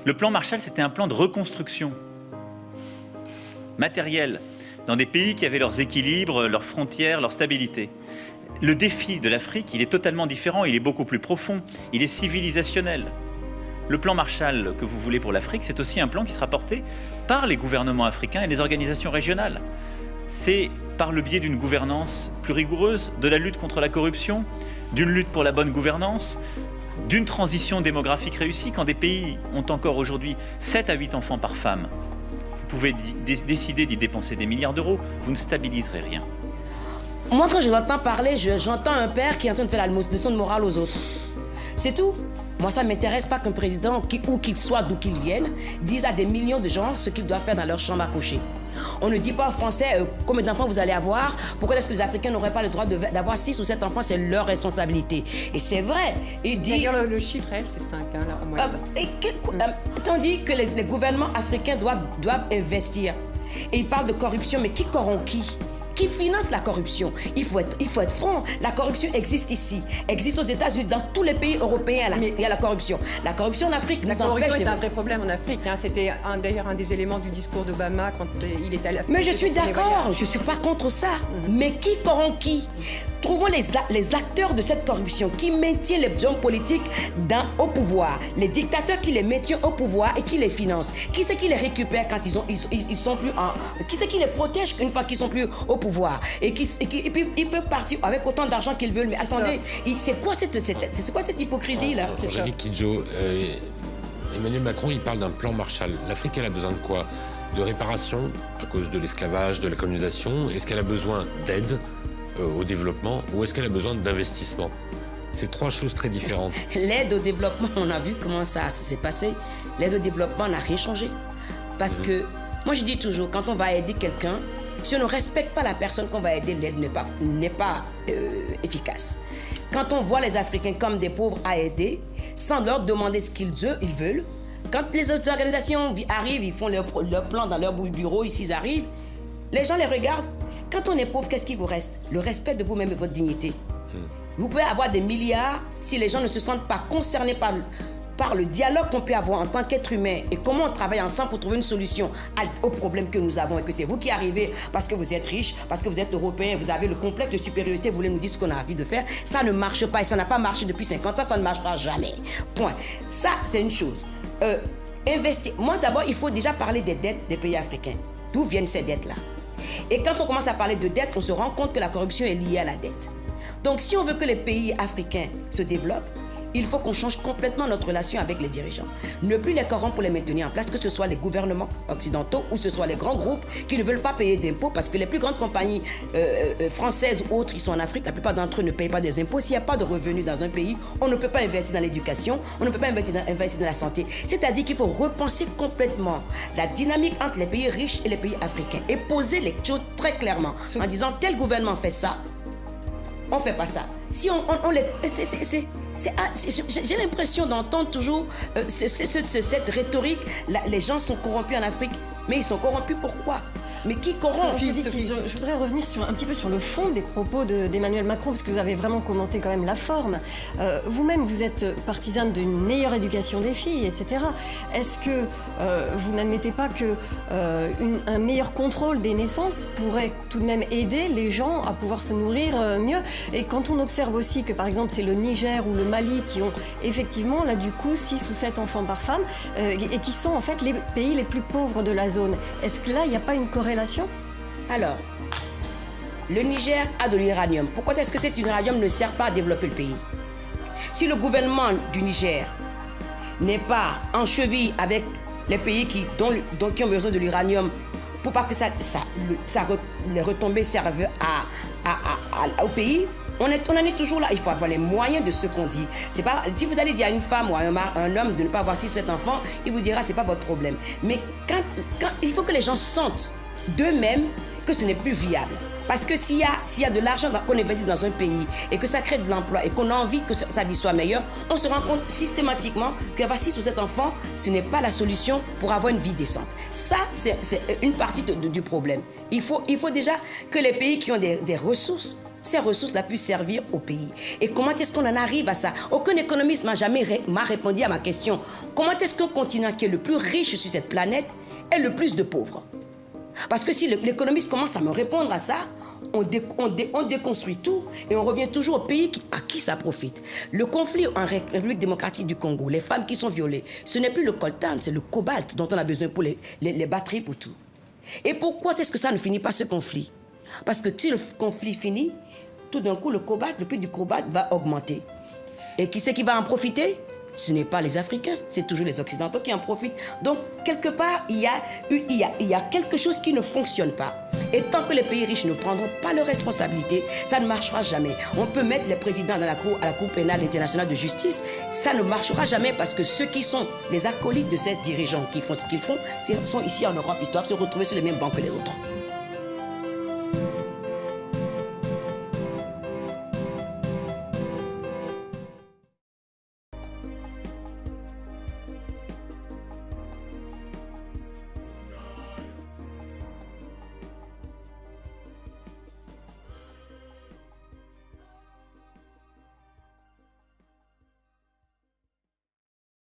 Le plan Marshall, c'était un plan de reconstruction matérielle dans des pays qui avaient leurs équilibres, leurs frontières, leur stabilité. Le défi de l'Afrique, il est totalement différent, il est beaucoup plus profond, il est civilisationnel. Le plan Marshall que vous voulez pour l'Afrique, c'est aussi un plan qui sera porté par les gouvernements africains et les organisations régionales. C'est par le biais d'une gouvernance plus rigoureuse, de la lutte contre la corruption, d'une lutte pour la bonne gouvernance, d'une transition démographique réussie. Quand des pays ont encore aujourd'hui 7 à 8 enfants par femme, vous pouvez décider d'y dépenser des milliards d'euros, vous ne stabiliserez rien. Moi, quand je l'entends parler, j'entends un père qui est en train de faire la leçon de morale aux autres. C'est tout. Moi, ça ne m'intéresse pas qu'un président, où qu'il soit, d'où qu'il vienne, dise à des millions de gens ce qu'ils doivent faire dans leur chambre à coucher. On ne dit pas aux Français combien d'enfants vous allez avoir. Pourquoi est-ce que les Africains n'auraient pas le droit d'avoir 6 ou 7 enfants? C'est leur responsabilité. Et c'est vrai. Il dit... D'ailleurs, le chiffre, elle, c'est 5. Tandis que les gouvernements africains doivent investir. Et il parle de corruption, mais qui corrompt qui? Qui finance la corruption? Il faut être franc. La corruption existe ici, existe aux États-Unis, dans tous les pays européens. Il y a la corruption. La corruption en Afrique nous empêche. La corruption est un vrai problème en Afrique. Hein. C'était d'ailleurs un des éléments du discours d'Obama quand il était à l'Afrique. Mais je suis d'accord, je ne suis pas contre ça. Mais qui corrompt qui? Trouvons les acteurs de cette corruption qui maintiennent les hommes politiques au pouvoir, les dictateurs qui les maintiennent au pouvoir et qui les financent. Qui c'est qui les récupère quand ils sont plus en... Qui c'est qui les protège une fois qu'ils sont plus au pouvoir? Et puis ils peuvent partir avec autant d'argent qu'ils veulent. Mais attendez, c'est quoi cette hypocrisie-là? Angélique Kidjo, Emmanuel Macron, il parle d'un plan Marshall. L'Afrique, elle a besoin de quoi? De réparation à cause de l'esclavage, de la colonisation? Est-ce qu'elle a besoin d'aide au développement ou est-ce qu'elle a besoin d'investissement? C'est 3 choses très différentes. L'aide au développement, on a vu comment ça s'est passé. L'aide au développement n'a rien changé. Parce que, moi je dis toujours, quand on va aider quelqu'un, si on ne respecte pas la personne qu'on va aider, l'aide n'est pas efficace. Quand on voit les Africains comme des pauvres à aider, sans leur demander ce qu'ils veulent, quand les autres organisations arrivent, ils font leur plan dans leur bureau, ici ils arrivent, les gens les regardent. Quand on est pauvre, qu'est-ce qui vous reste? Le respect de vous-même et votre dignité. Vous pouvez avoir des milliards si les gens ne se sentent pas concernés par le dialogue qu'on peut avoir en tant qu'être humain et comment on travaille ensemble pour trouver une solution aux problèmes que nous avons et que c'est vous qui arrivez parce que vous êtes riche, parce que vous êtes européen, vous avez le complexe de supériorité, vous voulez nous dire ce qu'on a envie de faire. Ça ne marche pas et ça n'a pas marché depuis 50 ans, ça ne marchera jamais. Point. Ça, c'est une chose. Investir. Moi, d'abord, il faut déjà parler des dettes des pays africains. D'où viennent ces dettes-là? Et quand on commence à parler de dette, on se rend compte que la corruption est liée à la dette. Donc, si on veut que les pays africains se développent, il faut qu'on change complètement notre relation avec les dirigeants. Ne plus les corrompre pour les maintenir en place, que ce soit les gouvernements occidentaux ou ce soit les grands groupes qui ne veulent pas payer d'impôts parce que les plus grandes compagnies françaises ou autres qui sont en Afrique, la plupart d'entre eux ne payent pas des impôts. S'il n'y a pas de revenus dans un pays, on ne peut pas investir dans l'éducation, on ne peut pas investir dans la santé. C'est-à-dire qu'il faut repenser complètement la dynamique entre les pays riches et les pays africains et poser les choses très clairement en disant tel gouvernement fait ça, on ne fait pas ça. Si j'ai l'impression d'entendre toujours cette rhétorique. Les gens sont corrompus en Afrique, mais ils sont corrompus pourquoi? Mais qui corrompt? Je voudrais revenir un petit peu sur le fond des propos d'Emmanuel Macron, parce que vous avez vraiment commenté quand même la forme. Vous-même, vous êtes partisane d'une meilleure éducation des filles, etc. Est-ce que vous n'admettez pas qu'un meilleur contrôle des naissances pourrait tout de même aider les gens à pouvoir se nourrir mieux? Et quand on observe aussi que, par exemple, c'est le Niger ou le Mali qui ont effectivement, là, du coup, 6 ou 7 enfants par femme, et qui sont en fait les pays les plus pauvres de la zone. Est-ce que là, il n'y a pas une corrélation? Alors, le Niger a de l'uranium. Pourquoi est-ce que cet uranium ne sert pas à développer le pays? Si le gouvernement du Niger n'est pas en cheville avec les pays qui ont besoin de l'uranium pour pas que les retombées servent au pays, on en est toujours là. Il faut avoir les moyens de ce qu'on dit. C'est pas, si vous allez dire à une femme ou à un homme de ne pas avoir 6 ou 7 enfants, il vous dira c'est pas votre problème. Mais quand il faut que les gens sentent d'eux-mêmes que ce n'est plus viable. Parce que s'il y a de l'argent qu'on investit dans un pays et que ça crée de l'emploi et qu'on a envie que sa vie soit meilleure, on se rend compte systématiquement qu'avoir 6 ou 7 enfants, ce n'est pas la solution pour avoir une vie décente. Ça, c'est une partie du problème. Il faut déjà que les pays qui ont des ressources ces ressources-là puissent servir au pays. Et comment est-ce qu'on en arrive à ça? Aucun économiste m'a répondu à ma question. Comment est-ce qu'un continent qui est le plus riche sur cette planète est le plus de pauvres? Parce que si l'économiste commence à me répondre à ça, on déconstruit tout et on revient toujours au pays à qui ça profite. Le conflit en République démocratique du Congo, les femmes qui sont violées, ce n'est plus le coltan, c'est le cobalt dont on a besoin pour les batteries, pour tout. Et pourquoi est-ce que ça ne finit pas ce conflit? Parce que si le conflit finit, tout d'un coup, le prix du cobalt va augmenter. Et qui c'est qui va en profiter? Ce n'est pas les Africains, c'est toujours les Occidentaux qui en profitent. Donc, quelque part, il y a quelque chose qui ne fonctionne pas. Et tant que les pays riches ne prendront pas leurs responsabilités, ça ne marchera jamais. On peut mettre les présidents à la Cour pénale internationale de justice, ça ne marchera jamais parce que ceux qui sont les acolytes de ces dirigeants qui font ce qu'ils font, sont ici en Europe, ils doivent se retrouver sur les mêmes bancs que les autres.